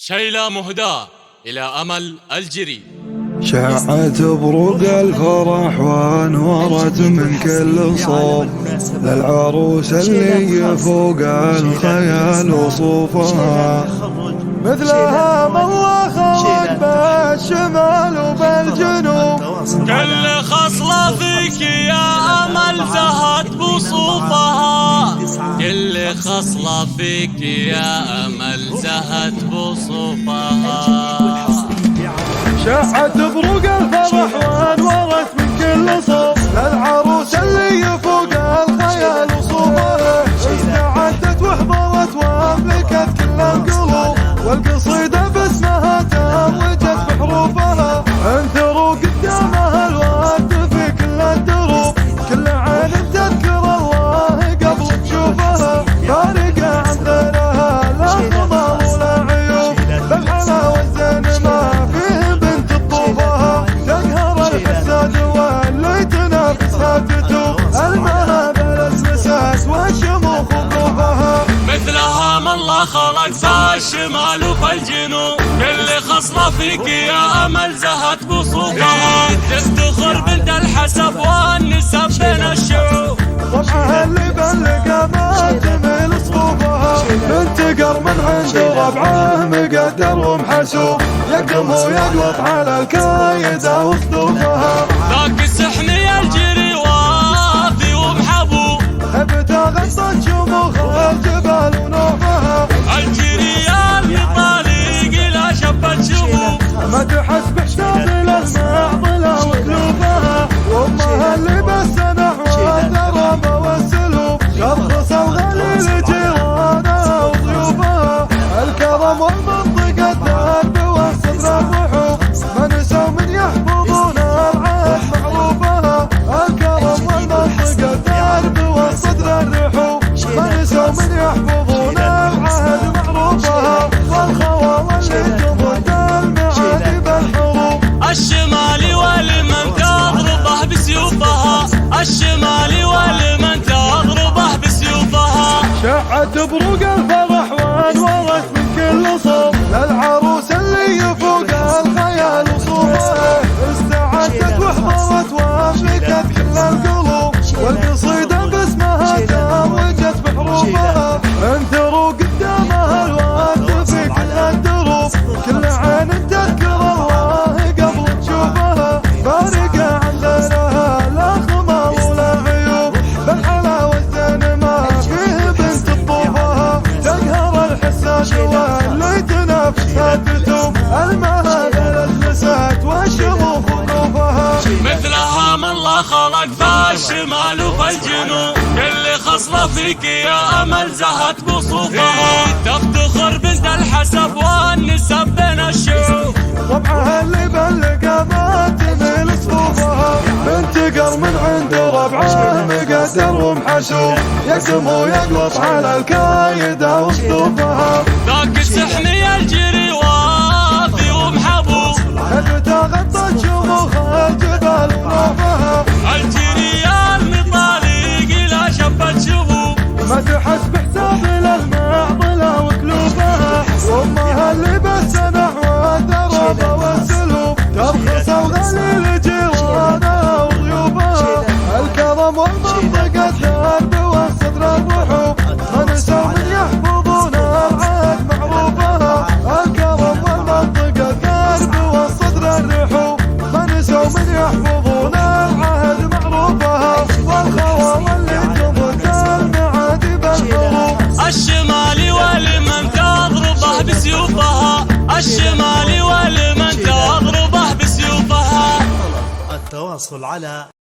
شيلة مهداة إلى أمل الجري. شعت بروق الفرح وانورت من كل صوب للعروس اللي فوق الخيال وصوفها، مثلها ما الله خلق بالشمال وبالجنوب. كل خصلة فيك يا أمل زهت بصوفها، كل خصلة فيك يا أمل زهت بصوفها. شعت بروق الفرح وانورت من كل صوب للعروس اللي فوق الخيال وصوفها، استعدت وحضرت واملكت كل القلوب، والقصيدة باسمها توجت بحروفها. انثروا قدامها الورد في كل الدروب، كل عين تذكر الله قبل تشوفها. فارقة عن غيرها لا خضار ولا عيوب، بالحلا والزين ما فيه بنت تطوفها. تقهر الحساد واللي تنافسها تتوب، المهابل المساس والشموخ وظروفها. مثلها ما الله خلق بالشمال وفي الجنوب، كل خصلة فيك يا أمل زهت بصوفها. تفتخر بنت الحسب والنسب بين الشعوب، طبعها اللي بلق ما تميل صفوفها. بنت قر من عند ربعه مقدر ومحسوب، يقدم ويقلط على الكايدة وصدوفها. ذاك السحني الجري وافي ومحبوب، هبته غطت شموخ الجبال ونوفها. الجري المطالق لا شبت شبوب، ما تحس بحساب للمعضلة وكلوفها. وامها اللي بالسنح والدرب والسلوب، شرخص الغليل جيرانها وضيوفها. الكرم والمنطقة الدرب والصدر الرحوب، ما نسوا من يحفظون العهد معروفها. الكرم والمنطقة الدرب والصدر الرحوب، ما نسوا من يحفظون العهد معروفها. والخوال اللي تضد المعادي بالحروب، الشمال والمن تضربه بسيوفها، الشمال والمن تضربه بسيوفها. شعت بروق الفرح وانورت من كل صوب للعروس اللي فوق الخيال وصوفها. استعدت وحضرت واملكت كل القلوب، والقصيدة باسمها توجت بحروفها. انثروا قدامها الورد في كل الدروب، كل عين تذكر الله قبل تشوفها. فارقة عن غيرها لا خمار ولا عيوب، بالحلا والزين ما فيه بنت تطوفها. تقهر الحساد واللي تنافسها تتوب، المهابل المسات والشموخ وظروفها. مثلها ما الله خلق بالشمال وفي الجنوب، كل خصلة فيك يا أمل زهت بصوفها. تفتخر بنت الحسب والنسب بين الشعوب، طبعها اللي بلق ما تميل صفوفها. بنت قر من عند ربعه مقدر ومحسوب، يقدم ويقلط على الكايدة وصدوفها. ذاك السحني الجري وافي ومحبوب، هبته غطت شموخ الجبال ونوفها. الجري المطالق لا شبت شبوب، ما تحس بحساب للمعضلة وكلوفها. وامها اللي بالسنح والدرب والسلوب، ترخص الغليل جيرانها وضيوفها. الكرم والمنطقة الدرب والصدر الرحوب، ما نسوا من يحفظون العهد معروفها. الكرم والمنطقة الدرب والصدر الرحوب، ما نسوا من يحفظون العهد معروفها. والخوال اللي تضد المعادي بالحروب، الشمال والمن تضربه بسيوفها، الشمال والمن تضربه بسيوفها. التواصل على